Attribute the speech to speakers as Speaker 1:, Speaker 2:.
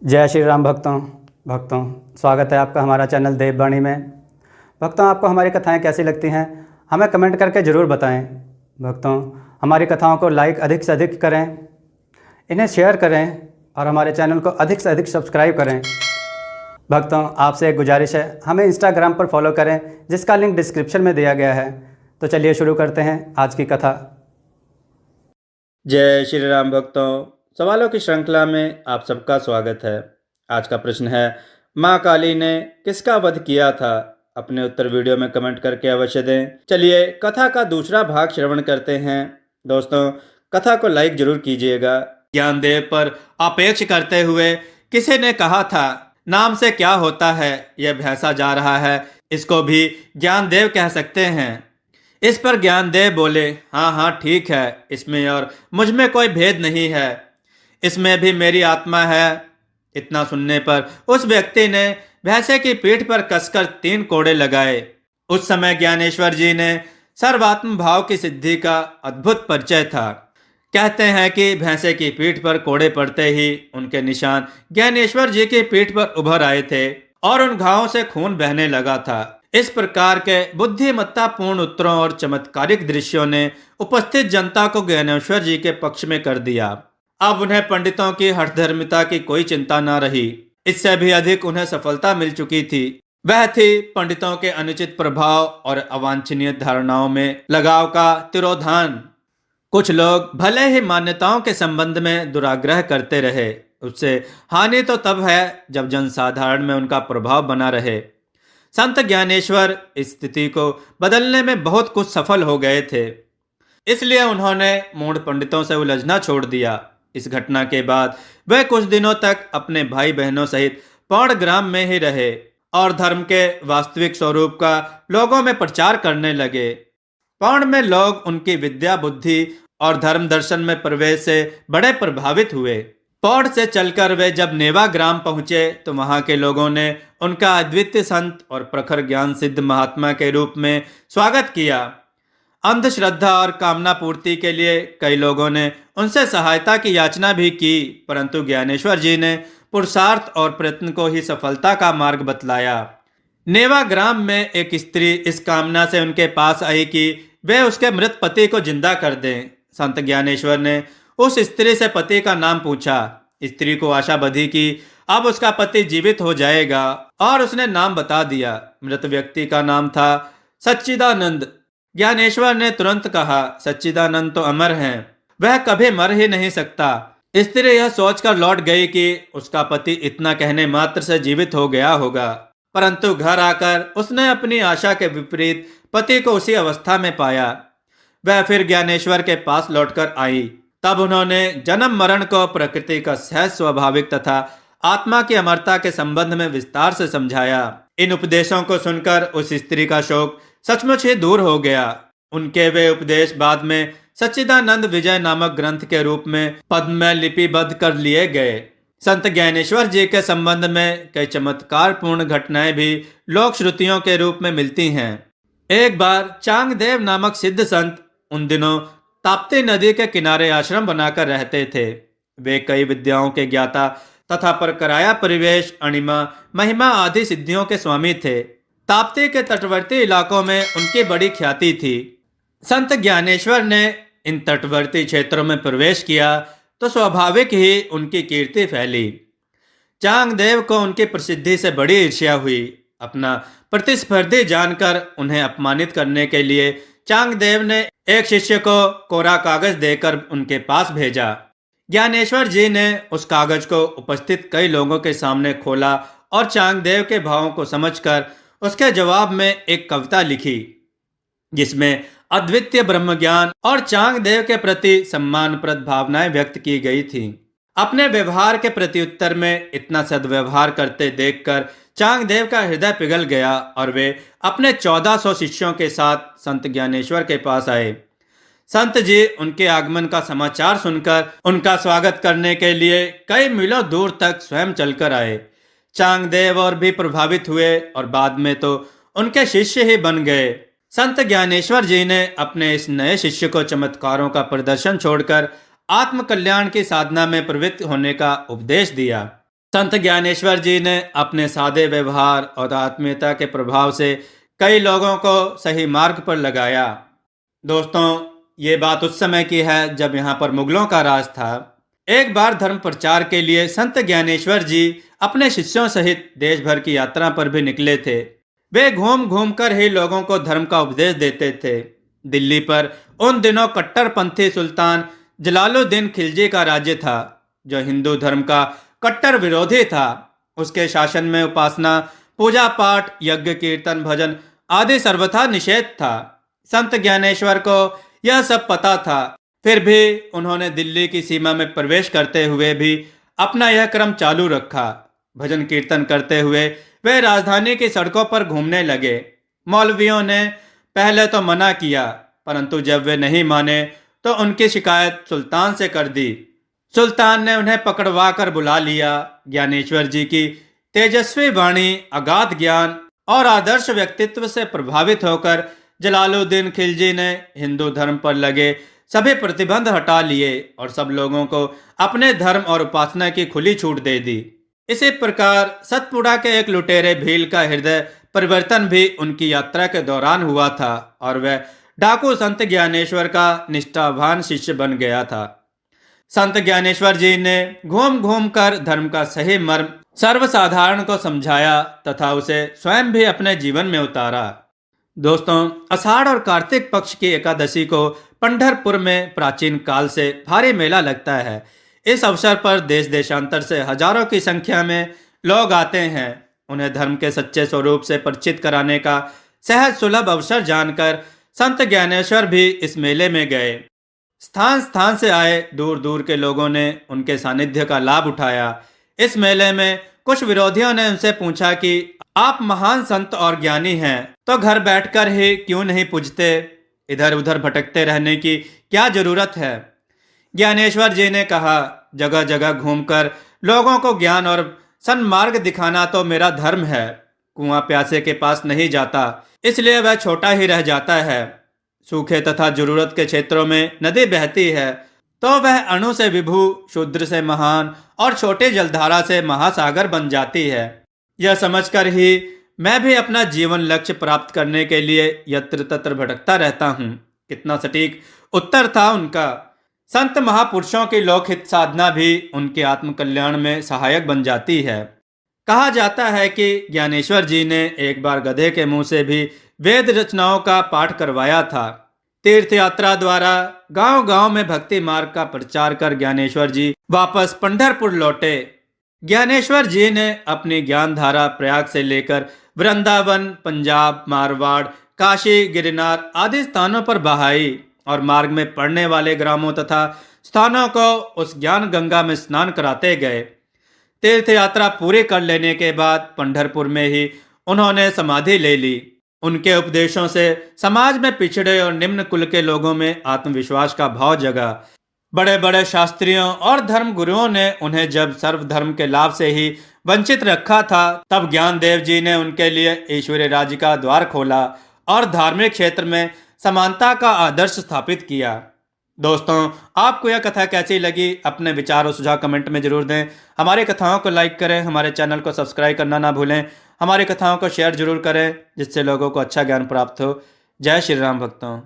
Speaker 1: जय श्री राम भक्तों स्वागत है आपका हमारा चैनल देववाणी में। भक्तों, आपको हमारी कथाएं कैसी लगती हैं हमें कमेंट करके ज़रूर बताएं। भक्तों, हमारी कथाओं को लाइक अधिक से अधिक करें, इन्हें शेयर करें और हमारे चैनल को अधिक से अधिक सब्सक्राइब करें। भक्तों, आपसे एक गुजारिश है, हमें इंस्टाग्राम पर फॉलो करें जिसका लिंक डिस्क्रिप्शन में दिया गया है। तो चलिए शुरू करते हैं आज की कथा।
Speaker 2: जय श्री राम भक्तों, सवालों की श्रृंखला में आप सबका स्वागत है। आज का प्रश्न है, माँ काली ने किसका वध किया था? अपने उत्तर वीडियो में कमेंट करके अवश्य दें। चलिए कथा का दूसरा भाग श्रवण करते हैं। दोस्तों, कथा को लाइक जरूर कीजिएगा। ज्ञानदेव पर अपेक्ष करते हुए किसी ने कहा था, नाम से क्या होता है, यह भैंसा जा रहा है, इसको भी ज्ञानदेव कह सकते हैं। इस पर ज्ञानदेव बोले, हाँ हाँ ठीक है, इसमें और मुझ में कोई भेद नहीं है, इसमें भी मेरी आत्मा है। इतना सुनने पर उस व्यक्ति ने भैंसे की पीठ पर कसकर 3 कोड़े लगाए। उस समय ज्ञानेश्वर जी ने सर्वात्म भाव की सिद्धि का अद्भुत परिचय था। कहते हैं कि भैंसे की पीठ पर कोड़े पड़ते ही उनके निशान ज्ञानेश्वर जी की पीठ पर उभर आए थे और उन घावों से खून बहने लगा था। इस प्रकार के बुद्धिमत्तापूर्ण उत्तरों और चमत्कारिक दृश्यों ने उपस्थित जनता को ज्ञानेश्वर जी के पक्ष में कर दिया। अब उन्हें पंडितों की हठधर्मिता की कोई चिंता न रही। इससे भी अधिक उन्हें सफलता मिल चुकी थी। वह थी पंडितों के अनुचित प्रभाव और अवांछनीय धारणाओं में लगाव का तिरोधान। कुछ लोग भले ही मान्यताओं के संबंध में दुराग्रह करते रहे, उससे हानि तो तब है जब जनसाधारण में उनका प्रभाव बना रहे। संत ज्ञानेश्वर इस स्थिति को बदलने में बहुत कुछ सफल हो गए थे, इसलिए उन्होंने मूढ़ पंडितों से उलझना छोड़ दिया। इस घटना के बाद वे कुछ दिनों तक अपने भाई बहनों सहित पौड़ ग्राम में ही रहे और धर्म के वास्तविक स्वरूप का लोगों में प्रचार करने लगे। पौड़ में लोग उनकी विद्या बुद्धि और धर्म दर्शन में प्रवेश से बड़े प्रभावित हुए। पौड़ से चलकर वे जब नेवा ग्राम पहुंचे तो वहां के लोगों ने उनका अद्वितीय संत और प्रखर ज्ञान सिद्ध महात्मा के रूप में स्वागत किया। अंधश्रद्धा और कामना पूर्ति के लिए कई लोगों ने उनसे सहायता की याचना भी की, परंतु ज्ञानेश्वर जी ने पुरुषार्थ और प्रयत्न को ही सफलता का मार्ग बतलाया। नेवा ग्राम में एक स्त्री इस कामना से उनके पास आई कि वे उसके मृत पति को जिंदा कर दें। संत ज्ञानेश्वर ने उस स्त्री से पति का नाम पूछा। स्त्री को आशा बधी कि अब उसका पति जीवित हो जाएगा और उसने नाम बता दिया। मृत व्यक्ति का नाम था सच्चिदानंद। ज्ञानेश्वर ने तुरंत कहा, सच्चिदानंद तो अमर हैं, वह कभी मर ही नहीं सकता। स्त्री यह सोचकर लौट गई कि उसका पति इतना कहने मात्र से जीवित हो गया होगा, परंतु घर आकर उसने अपनी आशा के विपरीत पति को उसी अवस्था में पाया। वह फिर ज्ञानेश्वर के पास लौटकर आई। तब उन्होंने जन्म मरण को प्रकृति का सहज स्वाभाविक तथा आत्मा की अमरता के संबंध में विस्तार से समझाया। इन उपदेशों को सुनकर उस स्त्री का शोक सचमुच ही दूर हो गया। उनके वे उपदेश बाद में सच्चिदानंद विजय नामक ग्रंथ के रूप में पद्म में लिपिबद्ध कर लिए गए। संत ज्ञानेश्वर जी के संबंध में कई चमत्कार पूर्ण घटनाएं भी लोक श्रुतियों के रूप में मिलती हैं। एक बार चांगदेव नामक सिद्ध संत उन दिनों ताप्ती नदी के किनारे आश्रम बनाकर रहते थे। वे कई विद्याओं के ज्ञाता तथा परकराया परिवेश, अणिमा, महिमा आदि सिद्धियों के स्वामी थे। ताप्ती के तटवर्ती इलाकों में उनकी बड़ी ख्याति थी। संत ज्ञानेश्वर ने इन तटवर्ती क्षेत्रों में प्रवेश किया तो स्वाभाविक ही उनकी कीर्ति फैली। चांगदेव को उनकी प्रसिद्धि से बड़ी ईर्ष्या हुई। अपना प्रतिस्पर्धी जानकर उन्हें अपमानित करने के लिए चांगदेव ने एक शिष्य को कोरा कागज देकर उनके पास भेजा। ज्ञानेश्वर जी ने उस कागज को उपस्थित कई लोगों के सामने खोला और चांगदेव के भावों को समझकर उसके जवाब में एक कविता लिखी, जिसमें अद्वितीय ब्रह्म ज्ञान और चांगदेव के प्रति सम्मानप्रद भावनाएं व्यक्त की गई थीं। अपने व्यवहार के प्रत्युत्तर में इतना सद्व्यवहार करते देखकर चांगदेव का हृदय पिघल गया और वे अपने 1400 शिष्यों के साथ संत ज्ञानेश्वर के पास आए। संत जी उनके आगमन का समाचार सुनकर उनका स्वागत करने के लिए कई मीलों दूर तक स्वयं चलकर आए। चांगदेव और भी प्रभावित हुए और बाद में तो उनके शिष्य ही बन गए। संत ज्ञानेश्वर जी ने अपने इस नए शिष्य को चमत्कारों का प्रदर्शन छोड़कर आत्मकल्याण की साधना में प्रवृत्त होने का उपदेश दिया। संत ज्ञानेश्वर जी ने अपने सादे व्यवहार और आत्मीयता के प्रभाव से कई लोगों को सही मार्ग पर लगाया। दोस्तों, ये बात उस समय की है जब यहाँ पर मुगलों का राज था। एक बार धर्म प्रचार के लिए संत ज्ञानेश्वर जी अपने शिष्यों सहित देश भर की यात्रा पर भी निकले थे। वे घूम घूम कर ही लोगों को धर्म का उपदेश देते थे। दिल्ली पर उन दिनों कट्टरपंथी सुल्तान जलालुद्दीन खिलजी का राज्य था, जो हिंदू धर्म का कट्टर विरोधी था। उसके शासन में उपासना, पूजा पाठ, यज्ञ, कीर्तन, भजन आदि सर्वथा निषेध था। संत ज्ञानेश्वर को यह सब पता था, फिर भी उन्होंने दिल्ली की सीमा में प्रवेश करते हुए भी अपना यह क्रम चालू रखा। भजन कीर्तन करते हुए वे राजधानी की सड़कों पर घूमने लगे। मौलवियों ने पहले तो मना किया, परंतु जब वे नहीं माने तो उनकी शिकायत सुल्तान से कर दी। सुल्तान ने उन्हें पकड़वा कर बुला लिया। ज्ञानेश्वर जी की तेजस्वी वाणी, अगाध ज्ञान और आदर्श व्यक्तित्व से प्रभावित होकर जलालुद्दीन खिलजी ने हिंदू धर्म पर लगे सभी प्रतिबंध हटा लिए और सब लोगों को अपने धर्म और उपासना की खुली छूट दे दी। इसी प्रकार सतपुड़ा के एक लुटेरे भील का हृदय परिवर्तन भी उनकी यात्रा के दौरान हुआ था और वह डाकू संत ज्ञानेश्वर का निष्ठावान शिष्य बन गया था। संत ज्ञानेश्वर जी ने घूम घूम कर धर्म का सही मर्म सर्वसाधारण को समझाया तथा उसे स्वयं भी अपने जीवन में उतारा। दोस्तों, आषाढ़ और कार्तिक पक्ष की एकादशी को पंढरपुर में प्राचीन काल से भारी मेला लगता है। इस अवसर पर देश देशांतर से हजारों की संख्या में लोग आते हैं। उन्हें धर्म के सच्चे स्वरूप से परिचित कराने का सहज सुलभ अवसर जानकर संत ज्ञानेश्वर भी इस मेले में गए। स्थान स्थान से आए दूर दूर के लोगों ने उनके सानिध्य का लाभ उठाया। इस मेले में कुछ विरोधियों ने उनसे पूछा कि आप महान संत और ज्ञानी हैं, तो घर बैठकर ही क्यों नहीं पूजते? इधर उधर भटकते रहने की क्या जरूरत है? ज्ञानेश्वर जी ने कहा, जगह जगह घूमकर लोगों को ज्ञान और सन्मार्ग दिखाना तो मेरा धर्म है। कुआं प्यासे के पास नहीं जाता, इसलिए वह छोटा ही रह जाता है। सूखे तथा जरूरत के क्षेत्रों में नदी बहती है तो वह अणु से विभु, शूद्र से महान और छोटे जलधारा से महासागर बन जाती है। यह समझकर ही मैं भी अपना जीवन लक्ष्य प्राप्त करने के लिए यत्र तत्र भटकता रहता हूँ। कितना सटीक उत्तर था उनका। संत महापुरुषों की लोकहित साधना भी उनके आत्मकल्याण में सहायक बन जाती है। कहा जाता है कि ज्ञानेश्वर जी ने एक बार गधे के मुंह से भी वेद रचनाओं का पाठ करवाया था। तीर्थ यात्रा द्वारा गांव गांव में भक्ति मार्ग का प्रचार कर ज्ञानेश्वर जी वापस पंढरपुर लौटे। ज्ञानेश्वर जी ने अपनी ज्ञान धारा प्रयाग से लेकर वृंदावन, पंजाब, मारवाड़, काशी, गिरनार आदि स्थानों पर बहाई और मार्ग में पड़ने वाले ग्रामों तथा स्थानों को उस ज्ञान गंगा में स्नान कराते गए। तीर्थ यात्रा पूरी कर लेने के बाद पंढरपुर में ही उन्होंने समाधि ले ली। उनके उपदेशों से समाज में पिछड़े और निम्न कुल के लोगों में आत्मविश्वास का भाव जगा। बड़े बड़े शास्त्रियों और धर्म गुरुओं ने उन्हें जब सर्वधर्म के लाभ से ही वंचित रखा था, तब ज्ञानदेव जी ने उनके लिए ईश्वरीय राज्य का द्वार खोला और धार्मिक क्षेत्र में समानता का आदर्श स्थापित किया। दोस्तों, आपको यह कथा कैसी लगी? अपने विचार और सुझाव कमेंट में जरूर दें। हमारी कथाओं को लाइक करें, हमारे चैनल को सब्सक्राइब करना ना भूलें। हमारी कथाओं को शेयर जरूर करें, जिससे लोगों को अच्छा ज्ञान प्राप्त हो। जय श्री राम भक्तों।